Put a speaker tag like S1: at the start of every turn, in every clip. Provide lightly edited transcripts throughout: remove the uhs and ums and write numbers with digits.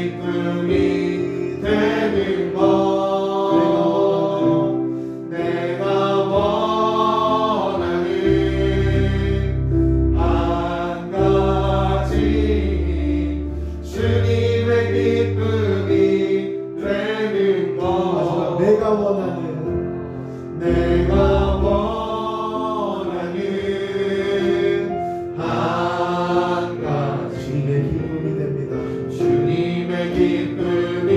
S1: 기쁨이 되는 것 내가 원하는 한 가지 주님의 기쁨이 되는 것
S2: 내가 원하는
S1: 한 가지
S2: 주님의 기쁨이 됩니다.
S1: 주님의 기쁨이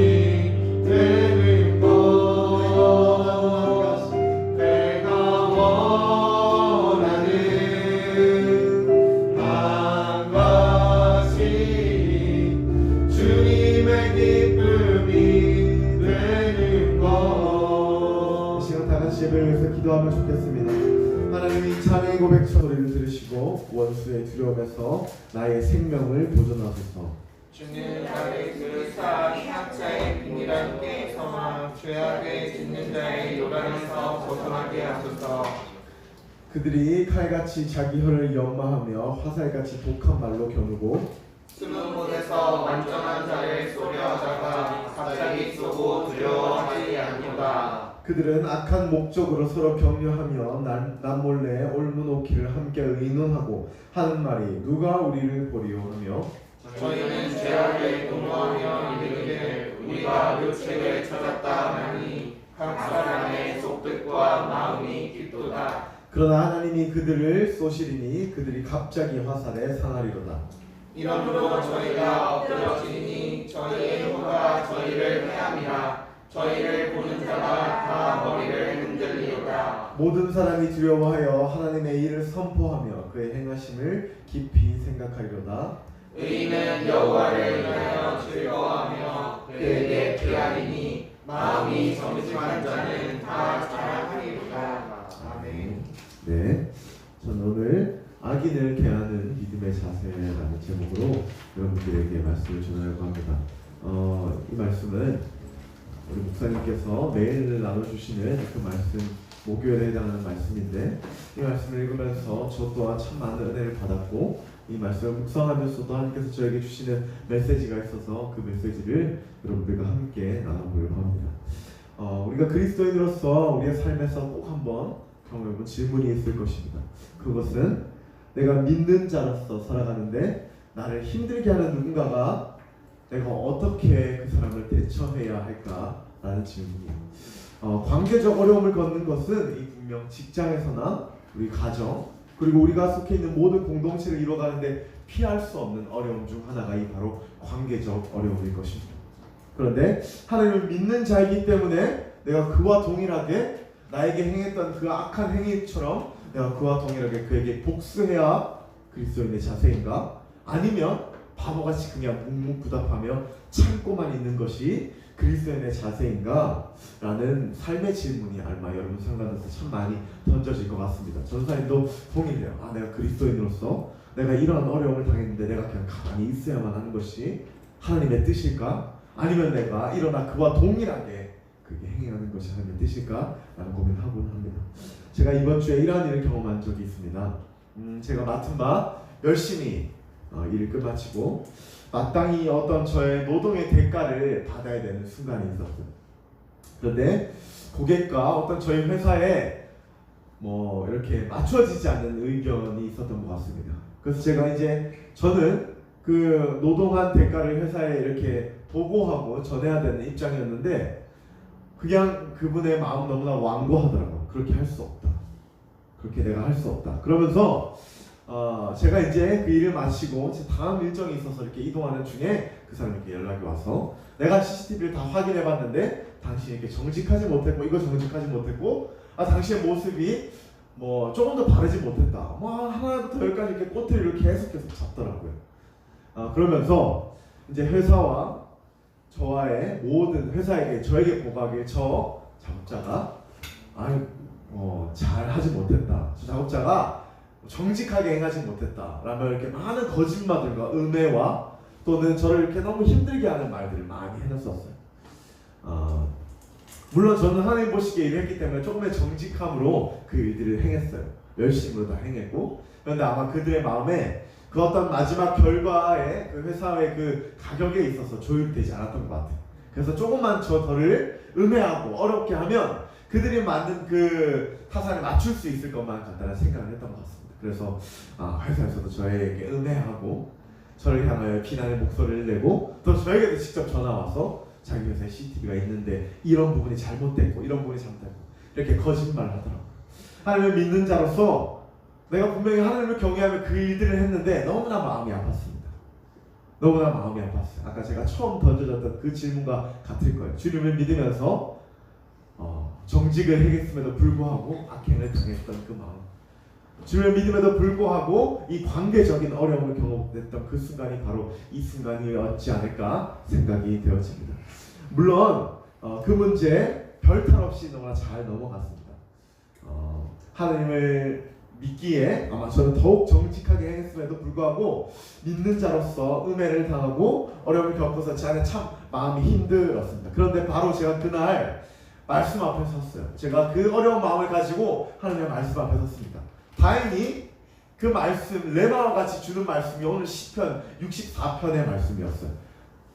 S1: 되는 것 내가 원하는 한 가지 주님의 기쁨이 되는 것
S2: 이 시간 다 같이 예배를 위해서 기도하면 좋겠습니다. 하나님이 찬양의 고백 소리를 들으시고 원수의 두려움에서 나의 생명을 보존하소서.
S1: 주는 나를 들으사 학자의 빈이란 게임성아 죄악을 짓는 자의 요란에서 벗어나게 하소서.
S2: 그들이 칼같이 자기 혀를 연마하며 화살같이 독한 말로 겨누고
S1: 숨은 곳에서 완전한 자를 쏘려 하다가 갑자기 쏘고 두려워하지 않는다.
S2: 그들은 악한 목적으로 서로 격려하며 남몰래 옳은오키를 함께 의논하고 하는 말이 누가 우리를 보리오 하며
S1: 저희는 죄악을 공모하며 이르기를 우리가 묘책을 찾았다 하니 각 사람의 속뜻과 마음이 깊도다.
S2: 그러나 하나님이 그들을 쏘시리니 그들이 갑자기 화살에 상하리로다.
S1: 이러므로 저희가 엎드러지니 저희의 혀가 저희를 해함이라. 저희를 보는 자가 다 머리를 흔들리로다.
S2: 모든 사람이 두려워하여 하나님의 일을 선포하며 그의 행하심을 깊이 생각하리로다.
S1: 의인은 여호와를 인하여 즐거워하며 그에게 피하리니 마음이 정직한 자는 다 자랑하리로다. 아멘.
S2: 네, 저는 오늘 악인을 대하는 믿음의 자세라는 제목으로 여러분들에게 말씀을 전하려고 합니다. 이 말씀은 우리 목사님께서 매일 나눠주시는 그 말씀, 목요일에 해당하는 말씀인데 이 말씀을 읽으면서 저 또한 참 많은 은혜를 받았고 이 말씀을 묵상하면서도 하나님께서 저에게 주시는 메시지가 있어서 그 메시지를 여러분들과 함께 나눠보려고 합니다. 우리가 그리스도인으로서 우리의 삶에서 꼭 한번 경험해본 질문이 있을 것입니다. 그것은 내가 믿는 자로서 살아가는데 나를 힘들게 하는 누군가가 내가 어떻게 그 사람을 대처해야 할까라는 질문이에요. 관계적 어려움을 겪는 것은 이 분명 직장에서나 우리 가정 그리고 우리가 속해 있는 모든 공동체를 이뤄가는데 피할 수 없는 어려움 중 하나가 이 바로 관계적 어려움일 것입니다. 그런데 하나님을 믿는 자이기 때문에 내가 그와 동일하게 나에게 행했던 그 악한 행위처럼 내가 그와 동일하게 그에게 복수해야 그리스도인의 자세인가? 아니면 바보같이 그냥 묵묵부답하며 참고만 있는 것이 그리스도인의 자세인가? 라는 삶의 질문이 아마 여러분 상관에서 참 많이 던져질 것 같습니다. 전사님도 동일해요. 내가 그리스도인으로서 내가 이러한 어려움을 당했는데 내가 그냥 가만히 있어야만 하는 것이 하나님의 뜻일까? 아니면 내가 일어나 그와 동일하게 그게 행하는 것이 하나님의 뜻일까? 라는 고민을 하고는 합니다. 제가 이번 주에 이러한 일을 경험한 적이 있습니다. 제가 맡은 바 열심히 일을 끝마치고 마땅히 어떤 저의 노동의 대가를 받아야 되는 순간이 있었어요. 그런데 고객과 어떤 저희 회사에 이렇게 맞춰지지 않는 의견이 있었던 것 같습니다. 그래서 제가 저는 그 노동한 대가를 회사에 이렇게 보고하고 전해야 되는 입장이었는데 그냥 그분의 마음 너무나 완고하더라고요. 그렇게 할 수 없다. 그렇게 내가 할 수 없다. 그러면서 제가 그 일을 마치고 제 다음 일정이 있어서 이렇게 이동하는 중에 그 사람에게 연락이 와서 내가 CCTV를 다 확인해봤는데 당신이 이렇게 정직하지 못했고 이거 정직하지 못했고 당신의 모습이 조금 더 바르지 못했다. 하나부터 열까지 이렇게 꼬투리를 계속해서 잡더라고요. 그러면서 회사와 저와의 모든 회사에게 저에게 보고하길 저 작업자가 잘 하지 못했다. 저 작업자가 정직하게 행하지 못했다. 라며 이렇게 많은 거짓말들과 음해와 또는 저를 이렇게 너무 힘들게 하는 말들을 많이 해놨었어요. 물론 저는 하나님 보시기에 일을 했기 때문에 조금의 정직함으로 그 일들을 행했어요. 열심으로 다 행했고, 그런데 아마 그들의 마음에 그 어떤 마지막 결과의 그 회사의 그 가격에 있어서 조율되지 않았던 것 같아요. 그래서 조금만 저를 음해하고 어렵게 하면 그들이 만든 그 타산에 맞출 수 있을 것만 간단한 생각을 했던 것 같습니다. 그래서 회사에서도 저에게 음해하고 저를 향하여 비난의 목소리를 내고 또 저에게도 직접 전화 와서 자기 회사에 CCTV가 있는데 이런 부분이 잘못됐고 이런 부분이 잘못됐고 이렇게 거짓말을 하더라고요. 하나님을 믿는 자로서 내가 분명히 하나님을 경외하며 그 일들을 했는데 너무나 마음이 아팠습니다. 너무나 마음이 아팠어요. 아까 제가 처음 던져졌던 그 질문과 같을 거예요. 주님을 믿으면서 정직을 행했음에도 불구하고 악행을 당했던 그 마음, 주님을 믿음에도 불구하고 이 관계적인 어려움을 경험했던 그 순간이 바로 이 순간이었지 않을까 생각이 되어집니다. 물론 그 문제 별탈 없이 너무나 잘 넘어갔습니다. 하나님을 믿기에 아마 저는 더욱 정직하게 행했음에도 불구하고 믿는 자로서 음해를 당하고 어려움을 겪어서 제 안에 참 마음이 힘들었습니다. 그런데 바로 제가 그날 말씀 앞에 섰어요. 제가 그 어려운 마음을 가지고 하나님의 말씀 앞에 섰습니다. 다행히 그 말씀, 레마와 같이 주는 말씀이 오늘 시편 64편의 말씀이었어요.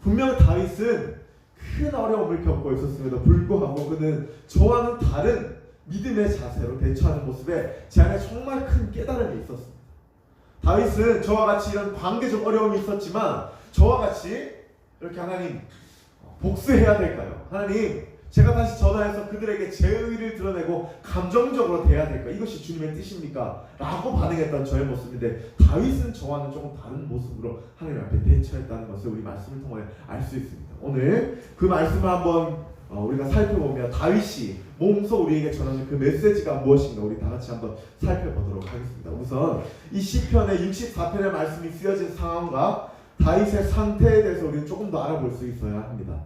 S2: 분명 다윗은 큰 어려움을 겪고 있었음에도 불구하고 그는 저와는 다른 믿음의 자세로 대처하는 모습에 제 안에 정말 큰 깨달음이 있었습니다. 다윗은 저와 같이 이런 관계적 어려움이 있었지만 저와 같이 이렇게 하나님 복수해야 될까요? 하나님 제가 다시 전화해서 그들에게 제 의의를 드러내고 감정적으로 대해야 될까? 이것이 주님의 뜻입니까? 라고 반응했던 저의 모습인데 다윗은 저와는 조금 다른 모습으로 하나님 앞에 대처했다는 것을 우리 말씀을 통해 알 수 있습니다. 오늘 그 말씀을 한번 우리가 살펴보면 다윗이 몸소 우리에게 전하는 그 메시지가 무엇인가 우리 다 같이 한번 살펴보도록 하겠습니다. 우선 이 시편의 64편의 말씀이 쓰여진 상황과 다윗의 상태에 대해서 우리는 조금 더 알아볼 수 있어야 합니다.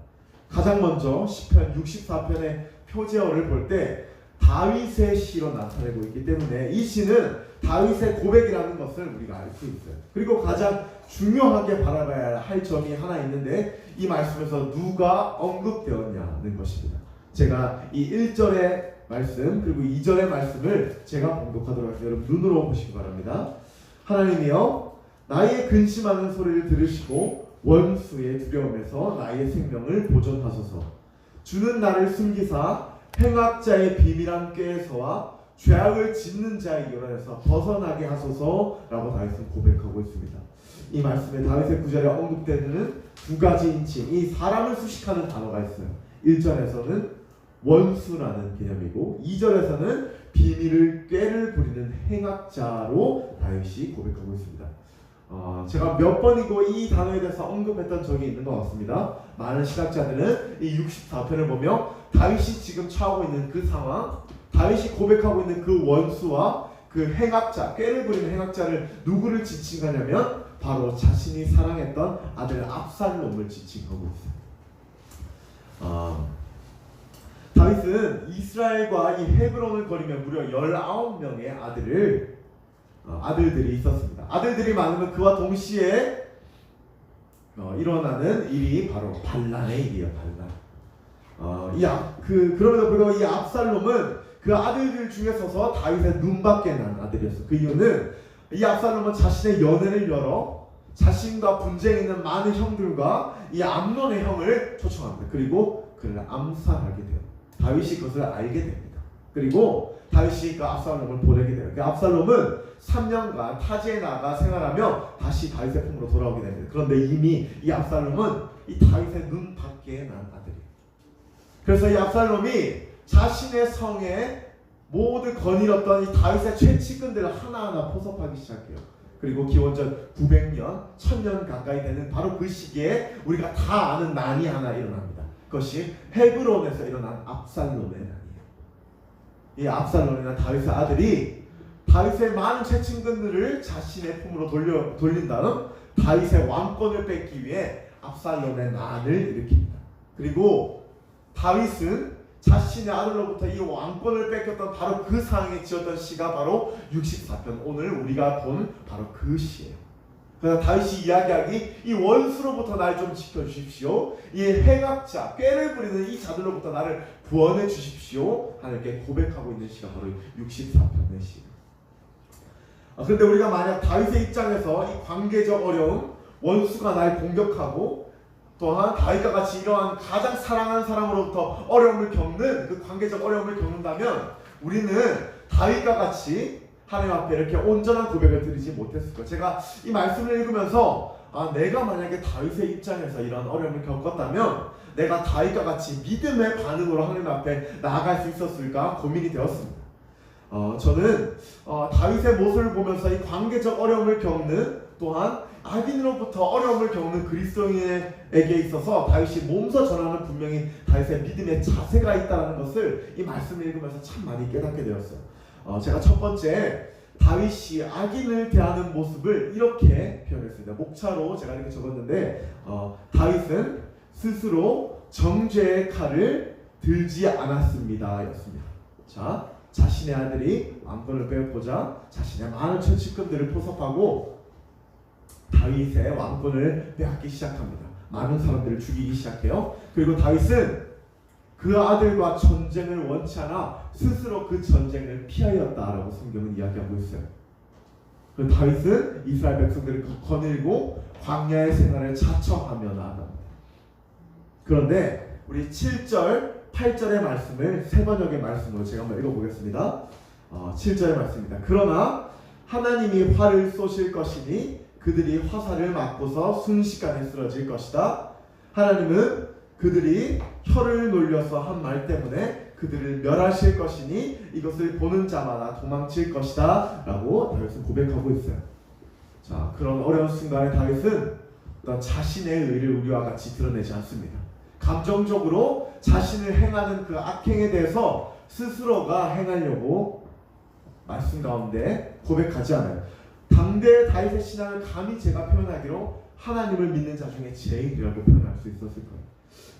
S2: 가장 먼저 시편 64편의 표제어를 볼 때 다윗의 시로 나타내고 있기 때문에 이 시는 다윗의 고백이라는 것을 우리가 알 수 있어요. 그리고 가장 중요하게 바라봐야 할 점이 하나 있는데 이 말씀에서 누가 언급되었냐는 것입니다. 제가 이 1절의 말씀 그리고 2절의 말씀을 제가 봉독하도록 하겠습니다. 여러분 눈으로 보시기 바랍니다. 하나님이여 나의 근심하는 소리를 들으시고 원수의 두려움에서 나의 생명을 보존하소서. 주는 나를 숨기사 행악자의 비밀한 꾀에서와 죄악을 짓는 자의 요란에서 벗어나게 하소서라고 다윗은 고백하고 있습니다. 이 말씀에 다윗의 구절에 언급되는 두 가지 인칭, 이 사람을 수식하는 단어가 있어요. 1절에서는 원수라는 개념이고 2절에서는 비밀을 꾀를 부리는 행악자로 다윗이 고백하고 있습니다. 제가 몇 번이고 이 단어에 대해서 언급했던 적이 있는 것 같습니다. 많은 신학자들은 이 64편을 보며 다윗이 지금 처하고 있는 그 상황, 다윗이 고백하고 있는 그 원수와 그 행악자, 꾀를 부리는 행악자를 누구를 지칭하냐면 바로 자신이 사랑했던 아들 압살롬을 지칭하고 있어요. 다윗은 이스라엘과 이 헤브론을 거리며 무려 19명의 아들들이 있었습니다. 아들들이 많으면 그와 동시에 일어나는 일이 바로 반란의 일이에요. 반란. 그럼에도 불구하고 이 압살롬은 그 아들들 중에 서서 다윗의 눈밖에 난 아들이었어요. 그 이유는 이 압살롬은 자신의 연회를 열어 자신과 분쟁 있는 많은 형들과 이 암논의 형을 초청합니다. 그리고 그를 암살하게 돼요. 다윗이 그것을 알게 됩니다. 그리고 다윗이 그 압살롬을 보내게 돼요. 그 압살롬은 3년간 타지에 나가 생활하며 다시 다윗의 품으로 돌아오게 됩니다. 그런데 이미 이 압살롬은 이 다윗의 눈 밖에 난 아들이에요. 그래서 이 압살롬이 자신의 성에 모두 거닐었던 이 다윗의 최측근들을 하나하나 포섭하기 시작해요. 그리고 기원전 900년, 1000년 가까이 되는 바로 그 시기에 우리가 다 아는 난이 하나 일어납니다. 그것이 헤브론에서 일어난 압살롬의 난이에요. 이 압살롬이라는 다윗의 아들이 다윗의 많은 최측근들을 자신의 품으로 돌린 다음 다윗의 왕권을 뺏기 위해 압살롬의 난을 일으킵니다. 그리고 다윗은 자신의 아들로부터 이 왕권을 뺏겼던 바로 그 상황에 지었던 시가 바로 64편, 오늘 우리가 본 바로 그 시예요. 그래서 다윗이 이야기하기 이 원수로부터 날 좀 지켜주십시오. 이 행악자, 꾀를 부리는 이 자들로부터 나를 구원해 주십시오. 하나님께 고백하고 있는 시가 바로 64편의 시예요. 그런데 우리가 만약 다윗의 입장에서 이 관계적 어려움, 원수가 날 공격하고 또한 다윗과 같이 이러한 가장 사랑하는 사람으로부터 어려움을 겪는 그 관계적 어려움을 겪는다면 우리는 다윗과 같이 하나님 앞에 이렇게 온전한 고백을 드리지 못했을 거예요. 제가 이 말씀을 읽으면서 내가 만약에 다윗의 입장에서 이런 어려움을 겪었다면 내가 다윗과 같이 믿음의 반응으로 하나님 앞에 나아갈 수 있었을까 고민이 되었습니다. 저는 다윗의 모습을 보면서 이 관계적 어려움을 겪는 또한 악인으로부터 어려움을 겪는 그리스도인에게 있어서 다윗이 몸소 전하는 분명히 다윗의 믿음의 자세가 있다는 것을 이 말씀을 읽으면서 참 많이 깨닫게 되었어요. 제가 첫 번째 다윗이 악인을 대하는 모습을 이렇게 표현했습니다. 목차로 제가 이렇게 적었는데 다윗은 스스로 정죄의 칼을 들지 않았습니다 였습니다. 자, 자신의 아들이 왕권을 빼앗고자 자신의 많은 천치권들을 포섭하고 다윗의 왕권을 빼앗기 시작합니다. 많은 사람들을 죽이기 시작해요. 그리고 다윗은 그 아들과 전쟁을 원치 않아 스스로 그 전쟁을 피하였다라고 성경은 이야기하고 있어요. 그리고 다윗은 이스라엘 백성들을 거닐고 광야의 생활을 자처하며 나아갑니다. 그런데 우리 7절, 8절의 말씀을 세 번역의 말씀으로 제가 한번 읽어보겠습니다. 7절의 말씀입니다. 그러나 하나님이 활을 쏘실 것이니 그들이 화살을 맞고서 순식간에 쓰러질 것이다. 하나님은 그들이 혀를 놀려서 한 말 때문에 그들을 멸하실 것이니 이것을 보는 자마다 도망칠 것이다 라고 다윗은 고백하고 있어요. 자, 그런 어려운 순간에 다윗은 어떤 자신의 의를 우리와 같이 드러내지 않습니다. 감정적으로 자신을 행하는 그 악행에 대해서 스스로가 행하려고 말씀 가운데 고백하지 않아요. 당대 다윗의 신앙을 감히 제가 표현하기로 하나님을 믿는 자 중에 제일이라고 표현할 수 있었을 거예요.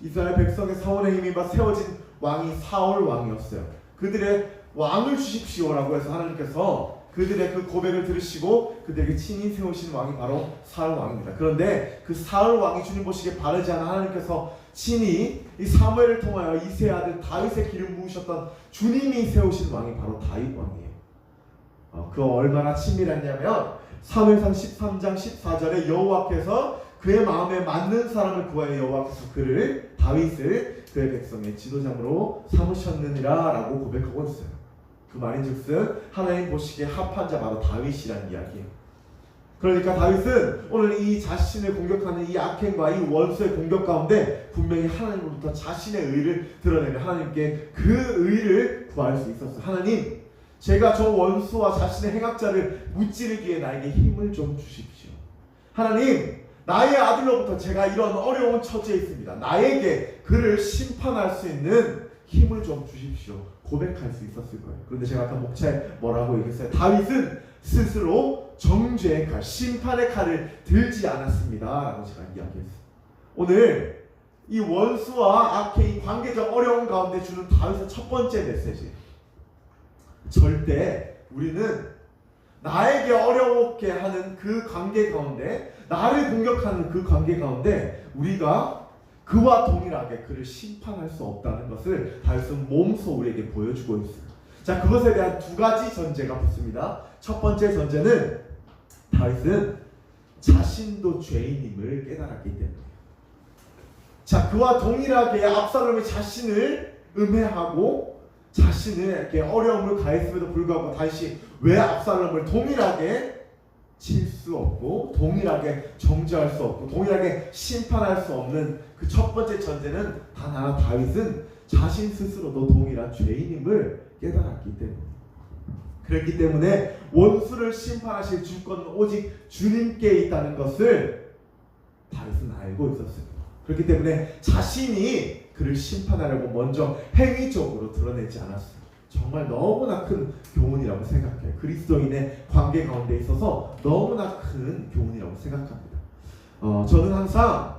S2: 이스라엘 백성의 사원에 힘입어 세워진 왕이 사울 왕이었어요. 그들의 왕을 주십시오라고 해서 하나님께서 그들의 그 고백을 들으시고 그들에게 친히 세우신 왕이 바로 사울 왕입니다. 그런데 그 사울 왕이 주님 보시기에 바르지 않아 하나님께서 친히 이 사무엘을 통하여 이새의 아들 다윗의 기름 부으셨던 주님이 세우신 왕이 바로 다윗 왕이에요. 그 얼마나 친밀했냐면 사무엘상 13장 14절에 여호와께서 그의 마음에 맞는 사람을 구하여 여호와께서 그를 다윗을 그의 백성의 지도자로 삼으셨느니라 라고 고백하고 있어요. 그 말인즉슨 하나님 보시기에 합한 자 바로 다윗이라는 이야기예요. 그러니까 다윗은 오늘 이 자신을 공격하는 이 악행과 이 원수의 공격 가운데 분명히 하나님으로부터 자신의 의를 드러내며 하나님께 그 의를 구할 수 있었어요. 하나님, 제가 저 원수와 자신의 행악자를 무찌르기에 나에게 힘을 좀 주십시오. 하나님, 나의 아들로부터 제가 이런 어려운 처지에 있습니다. 나에게 그를 심판할 수 있는 힘을 좀 주십시오. 고백할 수 있었을 거예요. 그런데 제가 아까 목차에 뭐라고 얘기했어요? 다윗은 스스로 정죄의 칼, 심판의 칼을 들지 않았습니다 라고 제가 이야기했어요. 오늘 이 원수와 악의 이 관계적 어려움 가운데 주는 다윗의 첫 번째 메시지, 절대 우리는 나에게 어려웠게 하는 그 관계 가운데, 나를 공격하는 그 관계 가운데 우리가 그와 동일하게 그를 심판할 수 없다는 것을 다윗은 몸소 우리에게 보여주고 있어요. 자, 그것에 대한 두 가지 전제가 붙습니다. 첫 번째 전제는 다윗은 자신도 죄인임을 깨달았기 때문이에요. 자, 그와 동일하게 압살롬이 자신을 음해하고 자신을 이렇게 어려움을 가했음에도 불구하고 다윗이 왜 압살롬을 동일하게 칠 수 없고 동일하게 정죄할 수 없고 동일하게 심판할 수 없는 그 첫 번째 전제는 단 하나, 다윗은 자신 스스로도 동일한 죄인임을 깨달았기 때문입니다. 그렇기 때문에 원수를 심판하실 주권은 오직 주님께 있다는 것을 다윗은 알고 있었습니다. 그렇기 때문에 자신이 그를 심판하려고 먼저 행위적으로 드러내지 않았어요. 정말 너무나 큰 교훈이라고 생각해요. 그리스도인의 관계 가운데 있어서 너무나 큰 교훈이라고 생각합니다. 저는 항상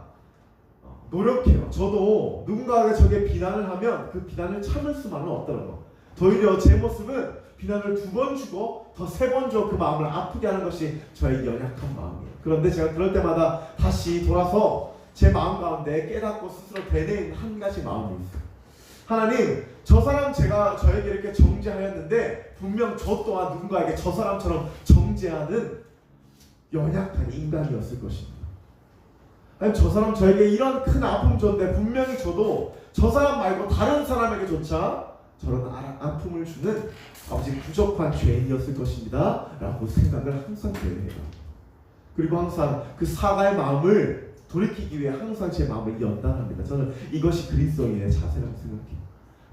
S2: 노력해요. 저도 누군가가 저에게 비난을 하면 그 비난을 참을 수만은 없더라고요. 오히려 제 모습은 비난을 2번 주고 더 3번 줘 그 마음을 아프게 하는 것이 저의 연약한 마음이에요. 그런데 제가 그럴 때마다 다시 돌아서 제 마음 가운데 깨닫고 스스로 되뇌이는 한 가지 마음이 있어요. 하나님, 저 사람 제가 저에게 이렇게 정죄하였는데 분명 저 또한 누군가에게 저 사람처럼 정죄하는 연약한 인간이었을 것입니다. 아니, 저 사람 저에게 이런 큰 아픔 줬는데 분명히 저도 저 사람 말고 다른 사람에게조차 저런 아픔을 주는 아버지 부족한 죄인이었을 것입니다 라고 생각을 항상 해요. 그리고 항상 그 사과의 마음을 돌이키기 위해 항상 제 마음을 연단합니다. 저는 이것이 그리스도인의 자세라고 생각해요.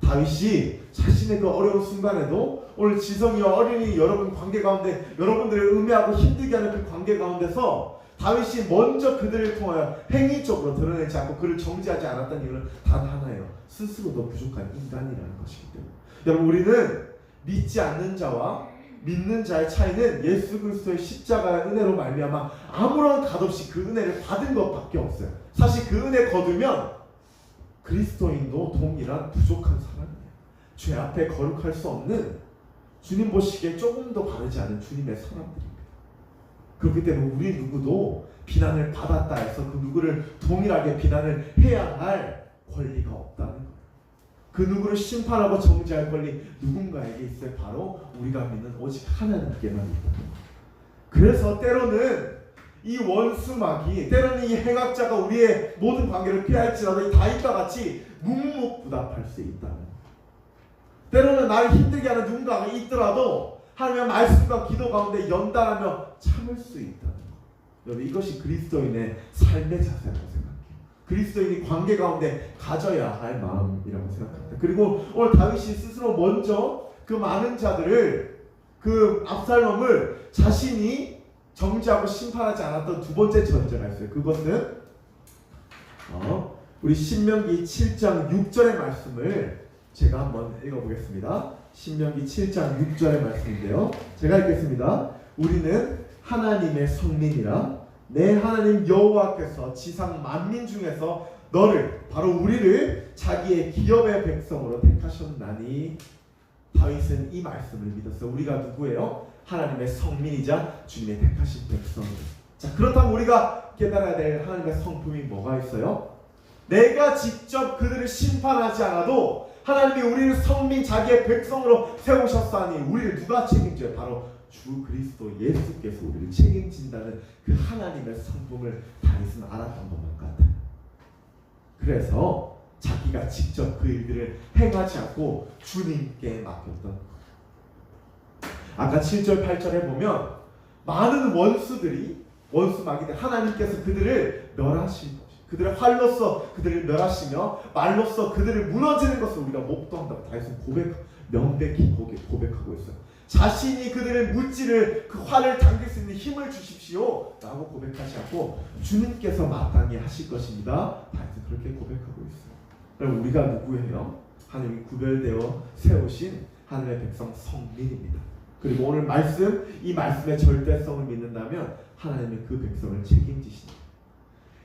S2: 다윗이 자신의 그 어려운 순간에도 오늘 지성이와 어린이 여러분 관계 가운데 여러분들을 음해하고 힘들게 하는 그 관계 가운데서 다윗이 먼저 그들을 통하여 행위적으로 드러내지 않고 그를 정죄하지 않았다는 이유는 단 하나예요. 스스로도 부족한 인간이라는 것이기 때문에. 여러분, 우리는 믿지 않는 자와 믿는 자의 차이는 예수 그리스도의 십자가의 은혜로 말미암아 아무런 값없이 그 은혜를 받은 것밖에 없어요. 사실 그 은혜 거두면 그리스도인도 동일한 부족한 사람이에요. 죄 앞에 거룩할 수 없는, 주님 보시기에 조금 더 바르지 않은 주님의 사람들입니다. 그렇기 때문에 우리 누구도 비난을 받았다 해서 그 누구를 동일하게 비난을 해야 할 권리가 없다는 거예요. 그 누구를 심판하고 정죄할 권리 누군가에게 있어요. 바로 우리가 믿는 오직 하나님께만 있다. 그래서 때로는 이 원수마귀, 때로는 이 행악자가 우리의 모든 관계를 피할지라도 이 다윗과 같이 묵묵부답할 수 있다는 거예요. 때로는 나를 힘들게 하는 누군가가 있더라도 하나님의 말씀과 기도 가운데 연단하며 참을 수 있다는 거예요. 여러분, 이것이 그리스도인의 삶의 자세라고 생각해요. 그리스도인이 관계 가운데 가져야 할 마음이라고 생각합니다. 그리고 오늘 다윗이 스스로 먼저 그 많은 자들을, 그 압살롬을 자신이 정죄하고 심판하지 않았던 두 번째 전제가 있어요. 그것은 우리 신명기 7장 6절의 말씀을 제가 한번 읽어보겠습니다. 신명기 7장 6절의 말씀인데요, 제가 읽겠습니다. 우리는 하나님의 성민이라 내 하나님 여호와께서 지상 만민 중에서 너를, 바로 우리를 자기의 기업의 백성으로 택하셨나니. 다윗은 이 말씀을 믿었어요. 우리가 누구예요? 하나님의 성민이자 주님의 택하신 백성이에요. 자, 그렇다면 우리가 깨달아야 될 하나님의 성품이 뭐가 있어요? 내가 직접 그들을 심판하지 않아도 하나님이 우리를 성민, 자기의 백성으로 세우셨사니 우리를 누가 책임져요? 바로 주 그리스도 예수께서 우리를 책임진다는 그 하나님의 성품을 다윗은 알았던 것만 같아요. 그래서 자기가 직접 그 일들을 행하지 않고 주님께 맡겼던 것. 아까 7절 8절에 보면 많은 원수들이, 원수마귀들, 하나님께서 그들을 멸하신 것, 그들의 활로서 그들을 멸하시며 말로서 그들을 무너지는 것을 우리가 목도한다고 다윗은 명백히 고백하고 있어요. 자신이 그들의 무찌를, 그 활을 당길 수 있는 힘을 주십시오 라고 고백하지 않고 주님께서 마땅히 하실 것입니다. 다윗은 그렇게 고백하고 있어요. 그럼 우리가 누구예요? 하나님이 구별되어 세우신 하늘의 백성 성민입니다. 그리고 오늘 말씀, 이 말씀의 절대성을 믿는다면 하나님의 그 백성을 책임지십니다.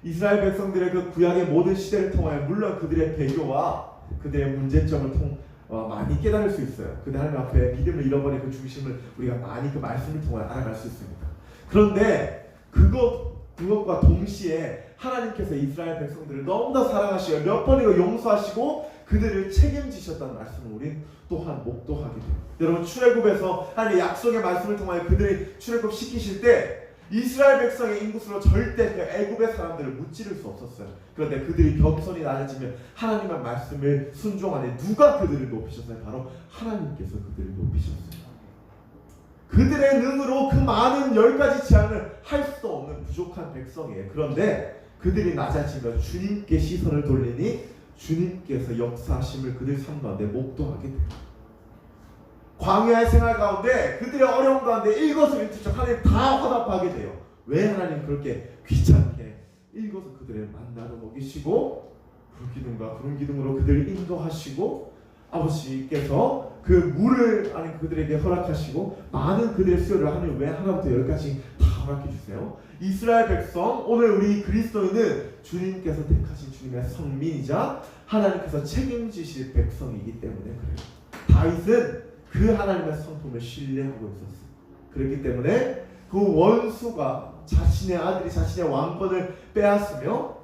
S2: 이스라엘 백성들의 그 구약의 모든 시대를 통하여 물론 그들의 배교와 그들의 문제점을 많이 깨달을 수 있어요. 그 하나님 앞에 믿음을 잃어버린 그 중심을 우리가 많이 그 말씀을 통해 알아갈 수 있습니다. 그런데 그것과 동시에 하나님께서 이스라엘 백성들을 너무나 사랑하시고 몇 번이고 용서하시고 그들을 책임지셨다는 말씀을 우린 또한 목도하게 돼요. 여러분, 출애굽에서 하나님의 약속의 말씀을 통하여 그들이 출애굽 시키실 때 이스라엘 백성의 인구수로 절대 그 애굽의 사람들을 무찌를 수 없었어요. 그런데 그들이 겸손히 낮아지면 하나님의 말씀을 순종하니 누가 그들을 높이셨어요? 바로 하나님께서 그들을 높이셨어요. 그들의 능으로 그 많은 10가지 재앙을 할 수도 없는 부족한 백성이에요. 그런데 그들이 낮아지면 주님께 시선을 돌리니 주님께서 역사하심을 그들 삶 가운데 목도하게 돼요. 광야의 생활 가운데 그들의 어려움 가운데 일거수일투족 하나님 다 화답하게 돼요. 왜 하나님 그렇게 귀찮게 일거수 그들의 만나러 먹이시고 불기둥과 구름기둥으로 그들을 인도하시고 아버지께서 그 물을 그들에게 허락하시고 많은 그들의 수요를 하나님 왜 하나부터 10까지 다 허락해 주세요. 이스라엘 백성, 오늘 우리 그리스도인은 주님께서 택하신 주님의 성민이자 하나님께서 책임지실 백성이기 때문에 그래요. 다윗은 그 하나님의 성품을 신뢰하고 있었어요. 그렇기 때문에 그 원수가 자신의 아들이 자신의 왕권을 빼앗으며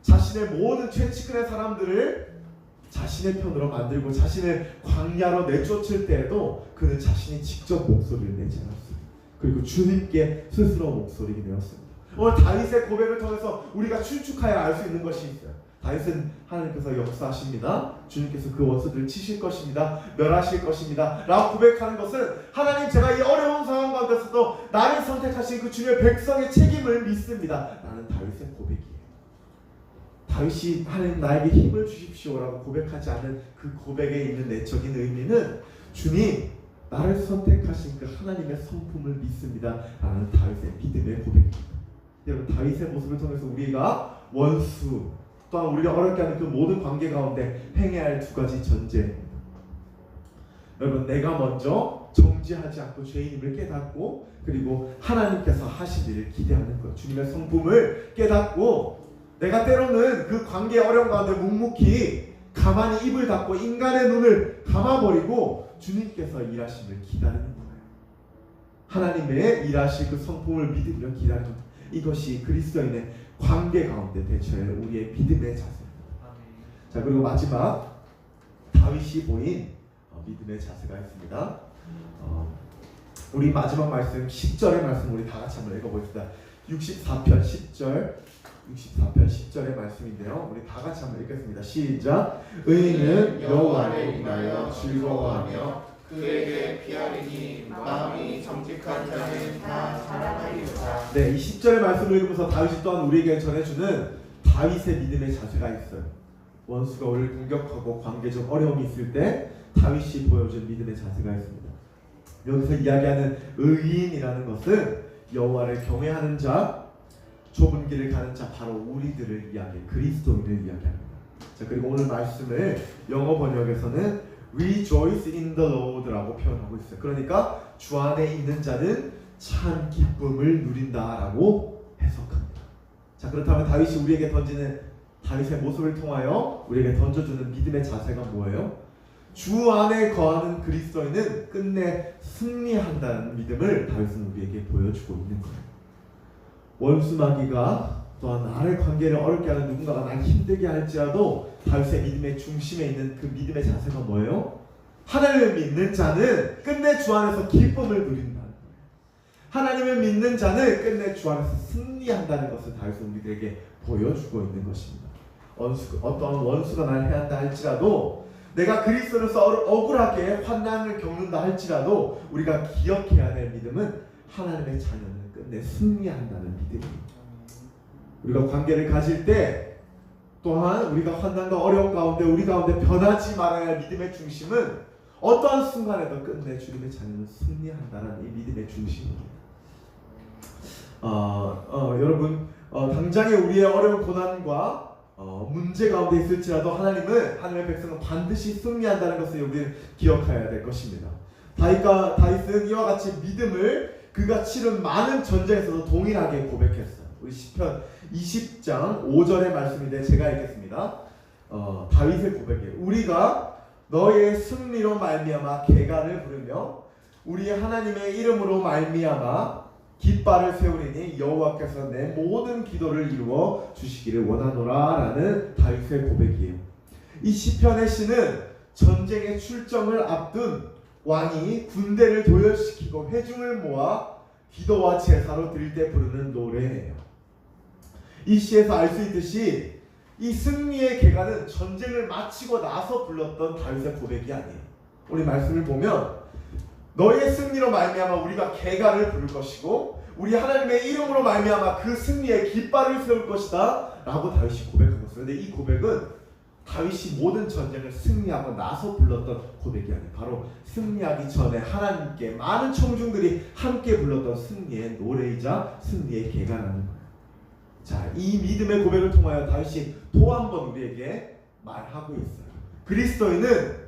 S2: 자신의 모든 최측근의 사람들을 자신의 편으로 만들고 자신을 광야로 내쫓을 때에도 그는 자신이 직접 목소리를 내지 않았습니다. 그리고 주님께 스스로 목소리를 내었습니다. 오늘 다윗의 고백을 통해서 우리가 추측하여 알 수 있는 것이 있어요. 다윗은 하나님께서 역사하십니다. 주님께서 그 원수들을 치실 것입니다. 멸하실 것입니다. 라고 고백하는 것은 하나님, 제가 이 어려운 상황 가운데서도 나를 선택하신 그 주님의 백성의 책임을 믿습니다. 라는 다윗의 고백이에요. 다윗이 하나님 나에게 힘을 주십시오라고 고백하지 않은 그 고백에 있는 내적인 의미는 주님, 나를 선택하신 그 하나님의 성품을 믿습니다. 라는 다윗의 믿음의 고백입니다. 여러분, 다윗의 모습을 통해서 우리가 원수 또한 우리가 어렵게 하는 그 모든 관계 가운데 행해야 할 두 가지 전제입니다. 여러분, 내가 먼저 정죄하지 않고 죄인임을 깨닫고 그리고 하나님께서 하신 일을 기대하는 것, 주님의 성품을 깨닫고 내가 때로는 그 관계의 어려움 가운데 묵묵히 가만히 입을 닫고 인간의 눈을 감아버리고 주님께서 일하심을 기다리는 거예요. 하나님의 일하실 그 성품을 믿으며 기다리는 것, 이것이 그리스도인의 관계 가운데 대처할 우리의 믿음의 자세입니다. 자, 그리고 마지막 다윗이 보인 믿음의 자세가 있습니다. 우리 마지막 말씀 10절의 말씀 우리 다 같이 한번 읽어보겠습니다. 64편 10절의 말씀인데요. 우리 다 같이 한번 읽겠습니다. 시작. 의인은 여호와를 인하여 즐거워하며
S1: 그에게 피하리니 마음이 정직한 자는 다 자랑하리로다.
S2: 네, 이 10절의 말씀을 읽으면서 다윗이 또한 우리에게 전해주는 다윗의 믿음의 자세가 있어요. 원수가 우리를 공격하고 관계적 어려움이 있을 때 다윗이 보여준 믿음의 자세가 있습니다. 여기서 이야기하는 의인이라는 것은 여호와를 경외하는 자, 좁은 길을 가는 자, 바로 우리들을 이야기해, 그리스도인을 이야기합니다. 자, 그리고 오늘 말씀을 영어 번역에서는 Rejoice in the Lord라고 표현하고 있어요. 그러니까 주 안에 있는 자는 참 기쁨을 누린다라고 해석합니다. 자, 그렇다면 다윗이 우리에게 던지는 다윗의 모습을 통하여 우리에게 던져주는 믿음의 자세가 뭐예요? 주 안에 거하는 그리스도인은 끝내 승리한다는 믿음을 다윗은 우리에게 보여주고 있는 거예요. 원수마귀가 또한 나를 관계를 어렵게 하는 누군가가 날 힘들게 할지라도 다윗의 믿음의 중심에 있는 그 믿음의 자세가 뭐예요? 하나님을 믿는 자는 끝내 주 안에서 기쁨을 누린다는 거예요. 하나님을 믿는 자는 끝내 주 안에서 승리한다는 것을 다윗은 우리들에게 보여주고 있는 것입니다. 어떤 원수가 날 해한다 할지라도, 내가 그리스도로서 억울하게 환난을 겪는다 할지라도 우리가 기억해야 될 믿음은 하나님의 자녀는 끝내 승리한다는 믿음입니다. 우리가 관계를 가질 때 또한 우리가 환난과 어려움 가운데 우리 가운데 변하지 말아야 할 믿음의 중심은 어떠한 순간에도 끝내 주님의 자녀는 승리한다는 이 믿음의 중심입니다. 여러분, 당장에 우리의 어려운 고난과 문제 가운데 있을지라도 하나님의 백성은 반드시 승리한다는 것을 우리는 기억해야 될 것입니다. 다윗은 이와 같이 믿음을 그가 치른 많은 전쟁에서도 동일하게 고백했어요. 우리 시편 20장 5절의 말씀인데 제가 읽겠습니다. 다윗의 고백이에요. 우리가 너의 승리로 말미암아 개간을 부르며 우리 하나님의 이름으로 말미암아 깃발을 세우리니 여호와께서 내 모든 기도를 이루어 주시기를 원하노라 라는 다윗의 고백이에요. 이 시편의 시는 전쟁의 출정을 앞둔 왕이 군대를 도열시키고 회중을 모아 기도와 제사로 드릴 때 부르는 노래예요. 이 시에서 알 수 있듯이 이 승리의 개간은 전쟁을 마치고 나서 불렀던 다윗의 고백이 아니에요. 우리 말씀을 보면 너의 승리로 말미암아 우리가 개간을 부를 것이고 우리 하나님의 이름으로 말미암아 그 승리의 깃발을 세울 것이다 라고 다윗이 고백한 것이에요. 그런데 이 고백은 다윗이 모든 전쟁을 승리하고 나서 불렀던 고백이 아니에요. 바로 승리하기 전에 하나님께 많은 청중들이 함께 불렀던 승리의 노래이자 승리의 개간하는 거예요. 자, 이 믿음의 고백을 통하여 다윗이 또 한 번 우리에게 말하고 있어요. 그리스도인은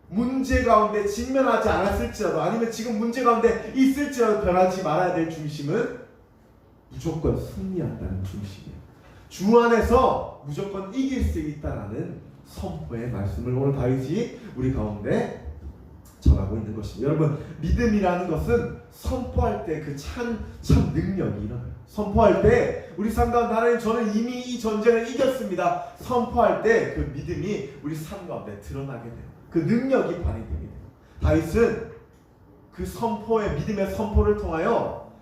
S2: 문제 가운데 직면하지 않았을지라도 아니면 지금 문제 가운데 있을지라도 변하지 말아야 될 중심은 무조건 승리한다는 중심이에요. 주 안에서 무조건 이길 수 있다라는 선포의 말씀을 오늘 다윗이 우리 가운데 전하고 있는 것입니다. 여러분, 믿음이라는 것은 선포할 때 그 참 능력이 일어나요. 선포할 때 우리 삶 가운데 하나님 저는 이미 이 전쟁을 이겼습니다. 선포할 때 그 믿음이 우리 삶 가운데 드러나게 돼요. 그 능력이 발휘되게 돼요. 다윗은 그 선포의 믿음의 선포를 통하여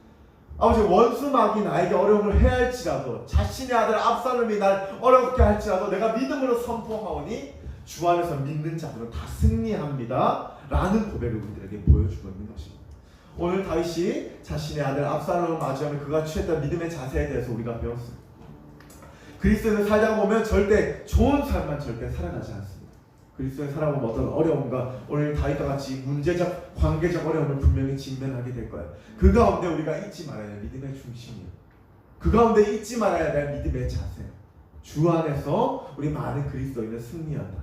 S2: 아버지 원수 막이 나에게 어려움을 해할지라도 자신의 아들 압살롬이 날 어렵게 할지라도 내가 믿음으로 선포하오니 주 안에서 믿는 자들은 다 승리합니다 라는 고백을 우리들에게 보여주고 있는 것입니다. 오늘 다윗이 자신의 아들 압살롬을 맞이하며 그가 취했던 믿음의 자세에 대해서 우리가 배웠습니다. 그리스도인을 살다가 보면 절대 좋은 삶만 절대 살아가지 않습니다. 그리스도인을 살아보면 어떤 어려움과 오늘 다윗과 같이 문제적 관계적 어려움을 분명히 직면하게 될 거예요. 그 가운데 우리가 잊지 말아야 할 믿음의 중심이에요. 그 가운데 잊지 말아야 할 믿음의 자세예요. 주 안에서 우리 많은 그리스도인을 승리한다.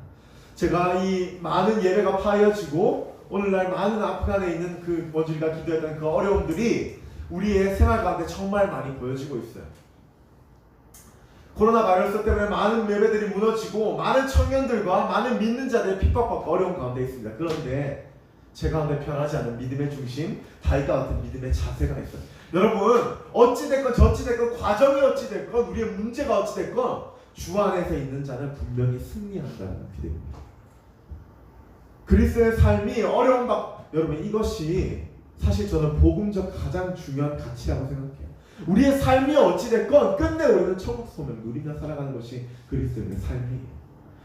S2: 제가 이 많은 예배가 파여지고 오늘날 많은 아프간에 있는 그 우리가 기도했던 그 어려움들이 우리의 생활 가운데 정말 많이 보여지고 있어요. 코로나 바이러스 때문에 많은 예배들이 무너지고 많은 청년들과 많은 믿는 자들의 핍박받고 어려운 가운데 있습니다. 그런데 제 가운데 변하지 않는 믿음의 중심, 다윗과 같은 믿음의 자세가 있어요. 여러분, 어찌됐건 저찌됐건 과정이 어찌됐건 우리의 문제가 어찌됐건 주 안에서 있는 자는 분명히 승리한다는 믿음입니다. 그리스도의 삶이 어려운 여러분, 이것이 사실 저는 복음적 가장 중요한 가치라고 생각해요. 우리의 삶이 어찌됐건 끝내 우리는 천국 소명을 누리며 살아가는 것이 그리스도인의 삶이에요.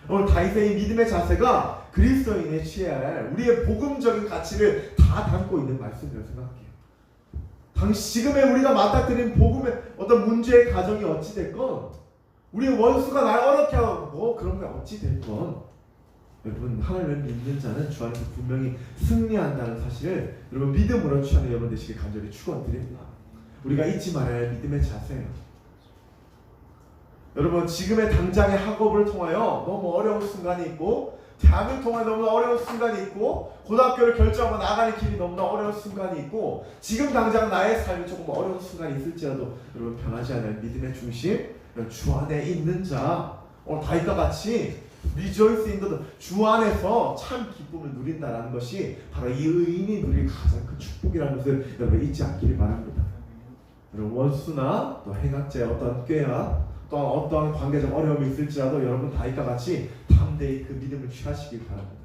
S2: 오늘 다윗의 이 믿음의 자세가 그리스도인의 취해야 할 우리의 복음적인 가치를 다 담고 있는 말씀이라고 생각해요. 지금의 우리가 맞닥뜨린 복음의 어떤 문제의 가정이 어찌됐건 우리의 원수가 날 어렵게 하고 그런 게 어찌됐건 여러분, 하나님을 믿는 자는 주 안에서 분명히 승리한다는 사실을 여러분 믿음으로 취하는 여러분 되시길 간절히 축원드립니다. 우리가 잊지 말아야 할 믿음의 자세예요. 여러분, 지금의 당장의 학업을 통하여 너무 어려운 순간이 있고 대학을 통해 너무 어려운 순간이 있고 고등학교를 결정하고 나가는 길이 너무나 어려운 순간이 있고 지금 당장 나의 삶이 조금 어려운 순간이 있을지라도 여러분 변하지 않을 믿음의 중심, 주 안에 있는 자, 다윗과 같이 Rejoice in the 주 안에서 참 기쁨을 누린다라는 것이 바로 이 의인이 누릴 가장 큰 축복이라는 것을 여러분 잊지 않기를 바랍니다. 여러분, 원수나 또 행악자의 어떤 꾀와 또 어떤 관계적 어려움이 있을지라도 여러분 다윗과 같이 담대히 그 믿음을 취하시길 바랍니다.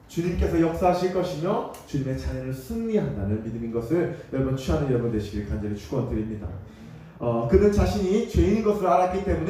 S2: 주님께서 역사하실 것이며 주님의 자녀를 승리한다는 믿음인 것을 여러분 취하는 여러분 되시길 간절히 축원드립니다. 그는 자신이 죄인인 것을 알았기 때문에